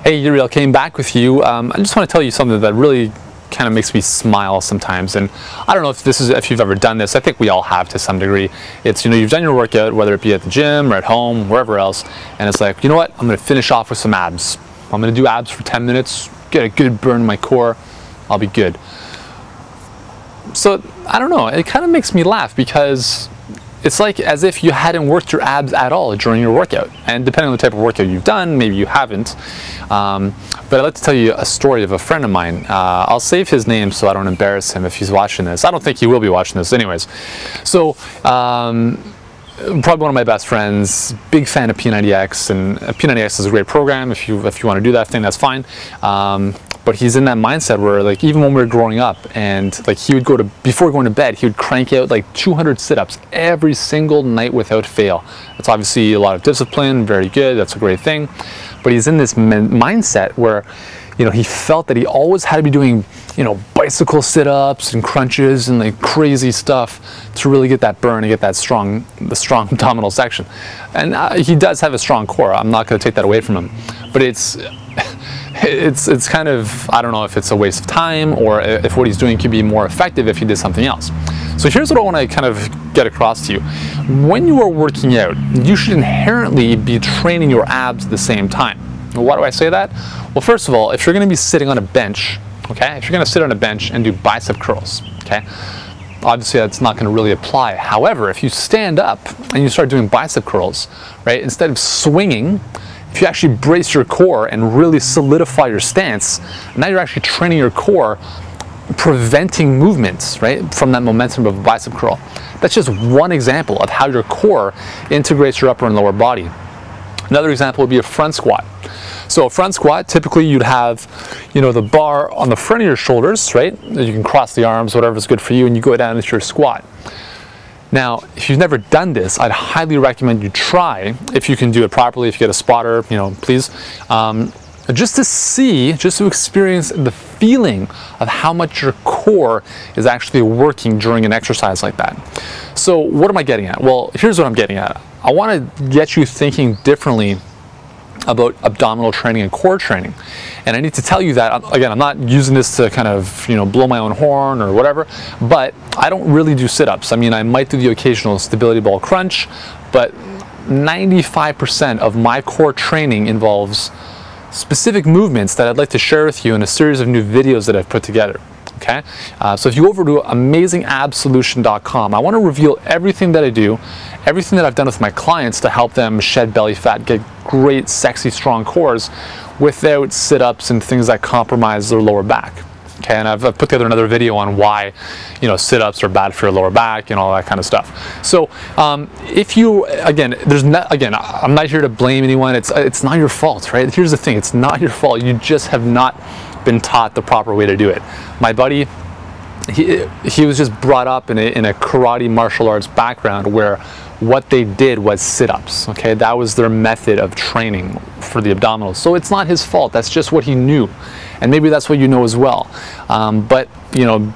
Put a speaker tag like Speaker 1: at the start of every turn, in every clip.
Speaker 1: Hey Uriel, came back with you. I just want to tell you something that really kind of makes me smile sometimes. And I don't know if you've ever done this. I think we all have to some degree. It's, you've done your workout, whether it be at the gym or at home, wherever else, and it's like, you know what, I'm going to finish off with some abs. I'm going to do abs for 10 minutes, get a good burn in my core, I'll be good. So I don't know, it kind of makes me laugh because it's like as if you hadn't worked your abs at all during your workout. And depending on the type of workout you've done, maybe you haven't. But I'd like to tell you a story of a friend of mine. I'll save his name so I don't embarrass him if he's watching this. I don't think he will be watching this anyways. So, probably one of my best friends, big fan of P90X, and P90X is a great program. If you want to do that thing, that's fine. But he's in that mindset where, like, even when we were growing up, and like he would before going to bed, he would crank out like 200 sit-ups every single night without fail. That's obviously a lot of discipline, very good, that's a great thing. But he's in this mindset where, he felt that he always had to be doing, bicycle sit-ups and crunches and like crazy stuff to really get that burn and get that the strong abdominal section. And he does have a strong core. I'm not going to take that away from him. But it's kind of, I don't know if it's a waste of time or if what he's doing could be more effective if he did something else. So here's what I want to kind of get across to you. When you are working out, you should inherently be training your abs at the same time. Why do I say that? Well, first of all, if you're going to be sitting on a bench, okay, if you're going to sit on a bench and do bicep curls, okay, obviously that's not going to really apply. However, if you stand up and you start doing bicep curls, right, instead of swinging, if you actually brace your core and really solidify your stance, now you're actually training your core, preventing movements, right, from that momentum of a bicep curl. That's just one example of how your core integrates your upper and lower body. Another example would be a front squat. So a front squat, typically you'd have, the bar on the front of your shoulders, right? You can cross the arms, whatever's good for you, and you go down into your squat. Now, if you've never done this, I'd highly recommend you try, if you can do it properly, if you get a spotter, please, just to experience the feeling of how much your core is actually working during an exercise like that. So what am I getting at? Well, here's what I'm getting at. I want to get you thinking differently about abdominal training and core training. And I need to tell you that, again, I'm not using this to kind of, blow my own horn or whatever, but I don't really do sit-ups. I mean, I might do the occasional stability ball crunch, but 95% of my core training involves specific movements that I'd like to share with you in a series of new videos that I've put together. Okay, so if you go over to amazingabsolution.com, I want to reveal everything that I do, everything that I've done with my clients to help them shed belly fat, get great, sexy, strong cores without sit-ups and things that compromise their lower back. Okay, and I've put together another video on why, sit-ups are bad for your lower back and all that kind of stuff. So if you, again, I'm not here to blame anyone. It's not your fault, right? Here's the thing: it's not your fault. You just have not been taught the proper way to do it. My buddy, he was just brought up in a karate martial arts background where what they did was sit-ups. Okay, that was their method of training for the abdominals. So it's not his fault. That's just what he knew, and maybe that's what you know as well. But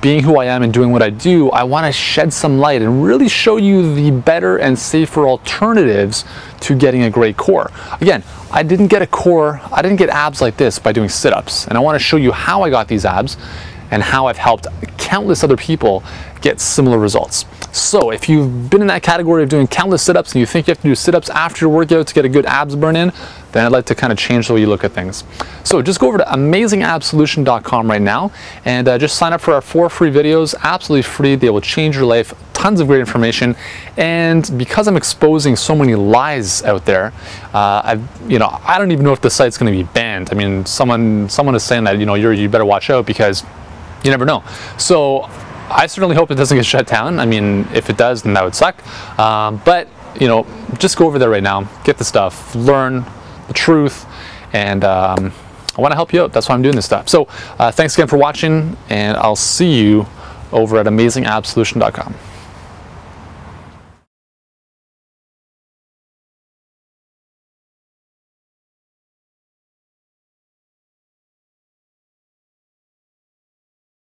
Speaker 1: being who I am and doing what I do, I want to shed some light and really show you the better and safer alternatives to getting a great core. Again, I didn't get abs like this by doing sit-ups, and I want to show you how I got these abs and how I've helped countless other people get similar results. So if you've been in that category of doing countless sit-ups and you think you have to do sit-ups after your workout to get a good abs burn in, then I'd like to kind of change the way you look at things. So just go over to amazingabsolution.com right now and just sign up for our 4 free videos, absolutely free. They will change your life. Tons of great information. And because I'm exposing so many lies out there, I don't even know if the site's going to be banned. I mean, someone is saying that, you better watch out because you never know. So I certainly hope it doesn't get shut down. I mean, if it does, then that would suck. But, just go over there right now, get the stuff, learn the truth, and I want to help you out. That's why I'm doing this stuff. So thanks again for watching, and I'll see you over at amazingabsolution.com.